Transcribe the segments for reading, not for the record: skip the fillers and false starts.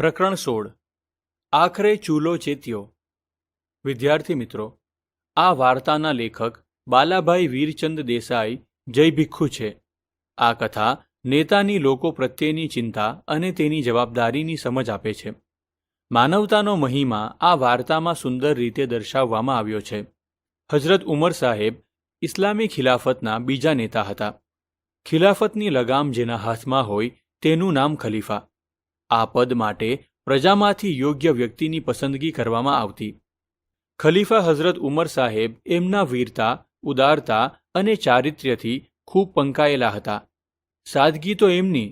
પ્રકરણ 16 આખરે ચૂલો ચેત્યો। વિદ્યાર્થી મિત્રો, આ વાર્તાના લેખક બાલાભાઈ વીરચંદ દેસાઈ જય ભિખ્ખુ છે। આ કથા નેતાની લોકો પ્રત્યેની ચિંતા અને તેની જવાબદારીની સમજ આપે છે। માનવતાનો મહિમા આ વાર્તામાં સુંદર રીતે દર્શાવવામાં આવ્યો છે। હઝરત ઉમર સાહેબ ઇસ્લામી ખિલાફતના બીજા નેતા હતા। ખિલાફતની લગામ જેના હાથમાં હોય તેનું નામ ખલીફા। આ પદ માટે પ્રજામાંથી યોગ્ય વ્યક્તિની પસંદગી કરવામાં આવતી। ખલીફા હઝરત ઉમર સાહેબ એમના વીરતા, ઉદારતા અને ચારિત્ર્યથી ખૂબ પંકાયેલા હતા। સાદગી તો એમની,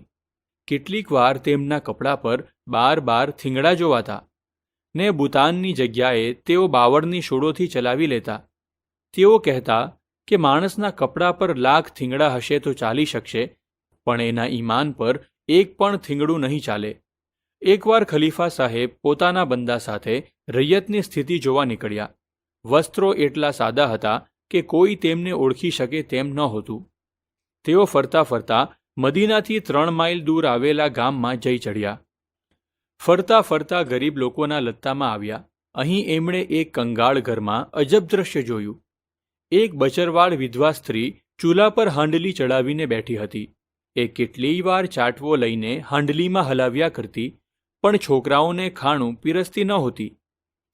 કેટલીક વાર તેમના કપડા પર બાર થીંગડા જોવાતા ને બુતાનની જગ્યાએ તેઓ બાવળની શોળોથી ચલાવી લેતા। તેઓ કહેતા કે માણસના કપડા પર લાખ થીંગડા હશે તો ચાલી શકશે, પણ એના ઈમાન પર એક પણ થીંગડું નહીં ચાલે। એકવાર ખલીફા સાહેબ પોતાના બંદા સાથે રૈયતની સ્થિતિ જોવા નીકળ્યા। વસ્ત્રો એટલા સાદા હતા કે કોઈ તેમને ઓળખી શકે તેમ નહોતું। તેઓ ફરતા ફરતા મદીનાથી 3 માઇલ દૂર આવેલા ગામમાં જઈ ચડ્યા। ફરતા ફરતા ગરીબ લોકોના લત્તામાં આવ્યા। અહીં એમણે એક કંગાળ ઘરમાં અજબ દ્રશ્ય જોયું। એક બચરવાળ વિધવા સ્ત્રી ચૂલા પર હાંડલી ચડાવીને બેઠી હતી। એ કેટલીય વાર ચાટવો લઈને હાંડલીમાં હલાવ્યા કરતી, પણ છોકરાઓને ખાણું પીરસતી નહોતી।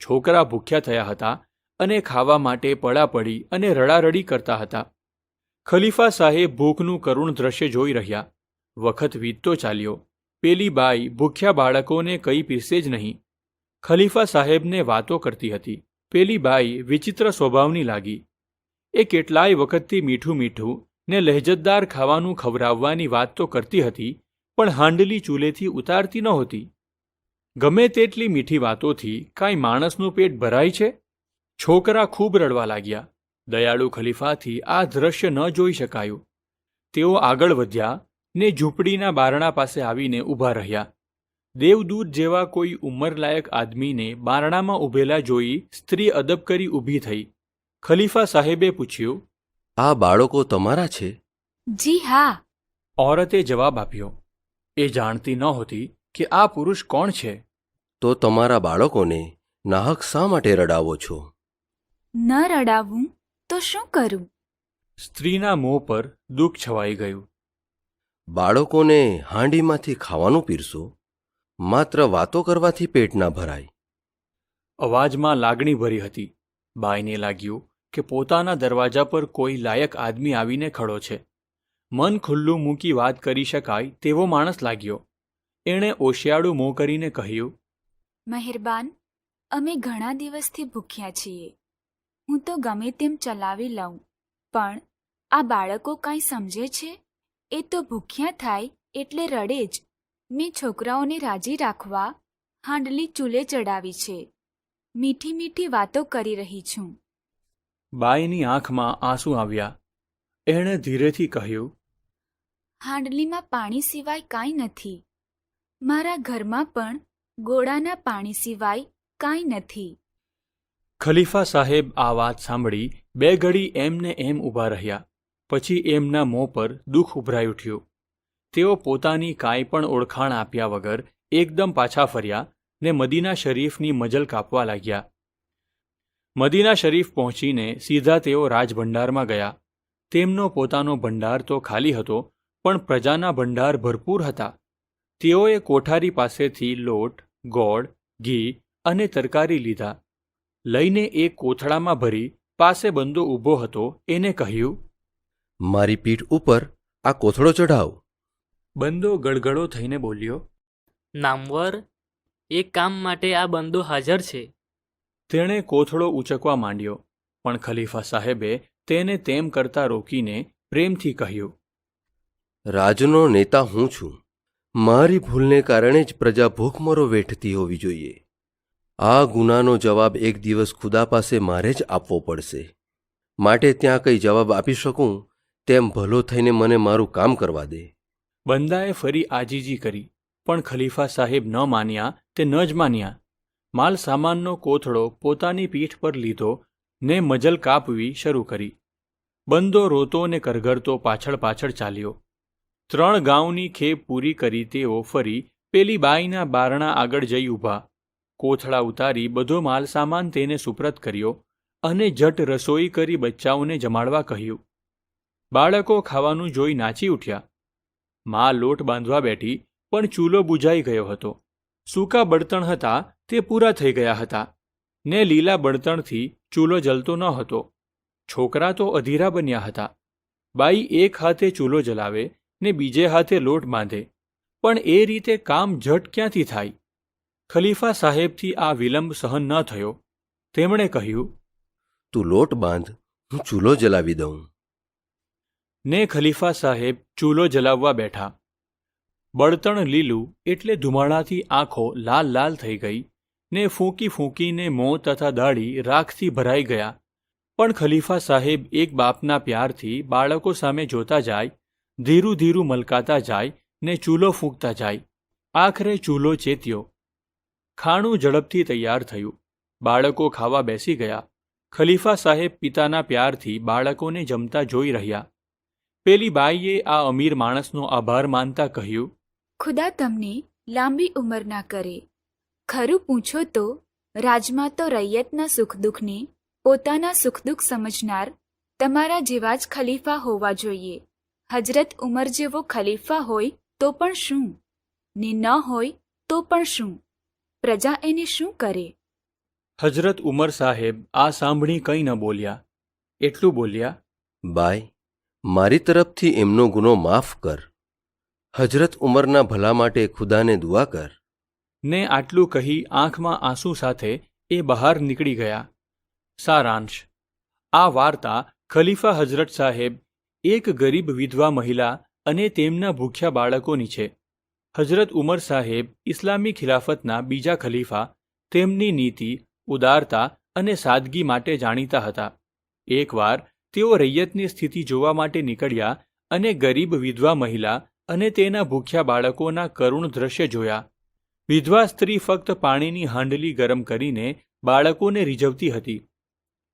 છોકરા ભૂખ્યા થયા હતા અને ખાવા માટે પડાપડી અને રડારડી કરતા હતા। ખલીફા સાહેબ ભૂખનું કરુણ દ્રશ્ય જોઈ રહ્યા। વખત વીતતો ચાલ્યો। પેલી બાઈ ભૂખ્યા બાળકોને કંઈ પીરસે જ નહીં। ખલીફા સાહેબને વાતો કરતી હતી। પેલી બાઈ વિચિત્ર સ્વભાવની લાગી। એ કેટલાય વખતથી મીઠું મીઠું ને લહેજતદાર ખાવાનું ખવડાવવાની વાત તો કરતી હતી, પણ હાંડલી ચૂલેથી ઉતારતી નહોતી। ગમે તેટલી મીઠી વાતોથી કાંઈ માણસનું પેટ ભરાય છે? છોકરા ખૂબ રડવા લાગ્યા। દયાળુ ખલીફાથી આ દ્રશ્ય ન જોઈ શકાયું। તેઓ આગળ વધ્યા ને ઝૂંપડીના બારણા પાસે આવીને ઊભા રહ્યા। દેવદૂત જેવા કોઈ ઉંમરલાયક આદમીને બારણામાં ઊભેલા જોઈ સ્ત્રી અદબ કરી ઊભી થઈ। ખલીફા સાહેબે પૂછ્યું, આ બાળકો તમારા છે? જી હા, ઓરતે જવાબ આપ્યો। એ જાણતી નહોતી કે આ પુરુષ કોણ છે। તો તમારા બાળકોને નાહક શા માટે રડાવો છો? ન રડાવું તો શું કરું? સ્ત્રીના મોં પર દુઃખ છવાઈ ગયું। બાળકોને હાંડીમાંથી ખાવાનું પીરસો, માત્ર વાતો કરવાથી પેટ ના ભરાય। અવાજમાં લાગણી ભરી હતી। બાઈને લાગ્યું કે પોતાના દરવાજા પર કોઈ લાયક આદમી આવીને ખડો છે। મન ખુલ્લું મૂકી વાત કરી શકાય તેવો માણસ લાગ્યો। એણે ઓશિયાળું મોં કરીને કહ્યું, મહેરબાન, અમે ઘણા દિવસથી ભૂખ્યા છીએ। હું તો ગમે તેમ ચલાવી લઉં, પણ આ બાળકો કાંઈ સમજે છે? એ તો ભૂખ્યા થાય એટલે રડે જ। મેં છોકરાઓને રાજી રાખવા હાંડલી ચૂલે ચડાવી છે। મીઠી મીઠી વાતો કરી રહી છું। બાઈની આંખમાં આંસુ આવ્યા। એણે ધીરેથી કહ્યું, હાંડલીમાં પાણી સિવાય કાંઈ નથી। મારા ઘરમાં પણ ગોળાના પાણી સિવાય કાંઈ નથી। ખલીફા સાહેબ આ વાત સાંભળી 2 ઘડી એમને એમ ઊભા રહ્યા। પછી એમના મોં પર દુઃખ ઉભરાઈ ઉઠ્યું। તેઓ પોતાની કાંઈ પણ ઓળખાણ આપ્યા વગર એકદમ પાછા ફર્યા ને મદીના શરીફની મજલ કાપવા લાગ્યા। મદીના શરીફ પહોંચીને સીધા તેઓ રાજભંડારમાં ગયા। તેમનો પોતાનો ભંડાર તો ખાલી હતો, પણ પ્રજાના ભંડાર ભરપૂર હતા। તેઓએ કોઠારી પાસેથી લોટ, ગોળ, ઘી અને તરકારી લીધા। લઈને એક કોથળામાં ભરી પાસે બંદો ઊભો હતો એને કહ્યું, મારી પીઠ ઉપર આ કોથળો ચઢાવ। બંદો ગળગળો થઈને બોલ્યો, નામવર, એક કામ માટે આ બંદો હાજર છે। તેણે કોથળો ઊંચકવા માંડ્યો, પણ ખલીફા સાહેબે તેને તેમ કરતા રોકીને પ્રેમથી કહ્યું, રાજનો નેતા હું છું। મારી ભૂલને કારણે જ પ્રજા ભૂખમરો વેઠતી હોવી જોઈએ। આ ગુનાનો જવાબ એક દિવસ ખુદા પાસે મારે જ આપવો પડશે। માટે ત્યાં કંઈ જવાબ આપી શકું તેમ ભલો થઈને મને મારું કામ કરવા દે। બંદાએ ફરી આજીજી કરી, પણ ખલીફા સાહેબ ન માન્યા તે ન જ માન્યા। માલ સામાનનો કોથળો પોતાની પીઠ પર લીધો ને મજલ કાપવી શરૂ કરી। બંદો રોતો ને કરગરતો પાછળ પાછળ ચાલ્યો। 3 ગાઉની ખેપ પૂરી કરી તેઓ ફરી પેલી બાઈના બારણા આગળ જઈ ઊભા, કોથળા ઉતારી બધો માલસામાન તેને સુપ્રત કર્યો અને જટ રસોઈ કરી બચ્ચાઓને જમાડવા કહ્યું. બાળકો ખાવાનું જોઈ નાચી ઉઠ્યા. મા લોટ બાંધવા બેઠી, પણ ચૂલો બુઝાઈ ગયો હતો. સૂકા બળતણ હતા તે પૂરા થઈ ગયા હતા, ને લીલા બળતણથી ચૂલો જલતો ન હતો. છોકરા તો અધીરા બન્યા હતા. બાઈ એક હાથે ચૂલો જલાવે ને બીજે હાથે લોટ બાંધે, પણ એ રીતે કામ ઝટ ક્યાંથી થાય? ખલીફા સાહેબથી આ વિલંબ સહન ન થયો. તેમણે કહ્યું, તું લોટ બાંધ, હું ચૂલો જલાવી દઉં. ને ખલીફા સાહેબ ચૂલો જલાવવા બેઠા. બળતણ લીલું એટલે ધુમાડાથી આંખો લાલ લાલ થઈ ગઈ ને ફૂંકી ફૂંકીને મોં તથા દાઢી રાખથી ભરાઈ ગયા. પણ ખલીફા સાહેબ એક બાપના પ્યારથી બાળકો સામે જોતા જાય, ધીરું ધીરું મલકાતા જાય ને ચૂલો ફૂંકતા જાય. આખરે ચૂલો ચેત્યો. ખાણું ઝડપથી તૈયાર થયું. બાળકો ખાવા બેસી ગયા. ખલીફા સાહેબ પિતાના પ્યારથી બાળકોને જમતા જોઈ રહ્યા. પેલી બાઈએ આ અમીર માણસનો આભાર માનતા કહ્યું, ખુદા તમને લાંબી ઉંમર ના કરે. ખરું પૂછો તો રાજમાં તો રૈયતના સુખ દુઃખને પોતાના સુખ દુઃખ સમજનાર તમારા જેવા જ ખલીફા હોવા જોઈએ. હજરત ઉમર જેવો ખલીફા હોય તો પણ શું, ને ન હોય તો પણ શું? પ્રજા એને શું કરે? હજરત ઉમર સાહેબ આ સાંભળી કંઈ ન બોલ્યા. એટલું બોલ્યા, બાઈ, મારી તરફથી એમનો ગુનો માફ કર. હજરત ઉમરના ભલા માટે ખુદાને દુઆ કર. ને આટલું કહી આંખમાં આંસુ સાથે એ બહાર નીકળી ગયા. સારાંશ: આ વાર્તા ખલીફા હજરત સાહેબ, એક ગરીબ વિધવા મહિલા અને તેમના ભૂખ્યા બાળકોની છે. હજરત ઉમર સાહેબ ઇસ્લામી ખિલાફતના બીજા ખલીફા. તેમની નીતિ, ઉદારતા અને સાદગી માટે જાણીતા હતા. એકવાર તેઓ રૈયતની સ્થિતિ જોવા માટે નીકળ્યા અને ગરીબ વિધવા મહિલા અને તેના ભૂખ્યા બાળકોના કરુણ દ્રશ્ય જોયા. વિધવા સ્ત્રી ફક્ત પાણીની હાંડલી ગરમ કરીને બાળકોને રીઝવતી હતી,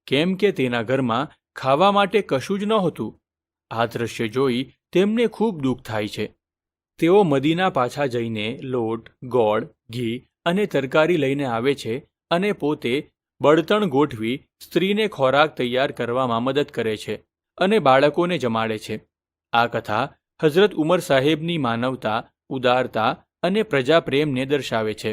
કેમ કે તેના ઘરમાં ખાવા માટે કશું જ નહોતું. આ દ્રશ્ય જોઈ તેમને ખૂબ દુઃખ થાય છે. તેઓ મદીના પાછા જઈને લોટ, ગોળ, ઘી અને તરકારી લઈને આવે છે અને પોતે બળતણ ગોઠવી સ્ત્રીને ખોરાક તૈયાર કરવામાં મદદ કરે છે અને બાળકોને જમાડે છે. આ કથા હઝરત ઉમર સાહેબની માનવતા, ઉદારતા અને પ્રજાપ્રેમને દર્શાવે છે.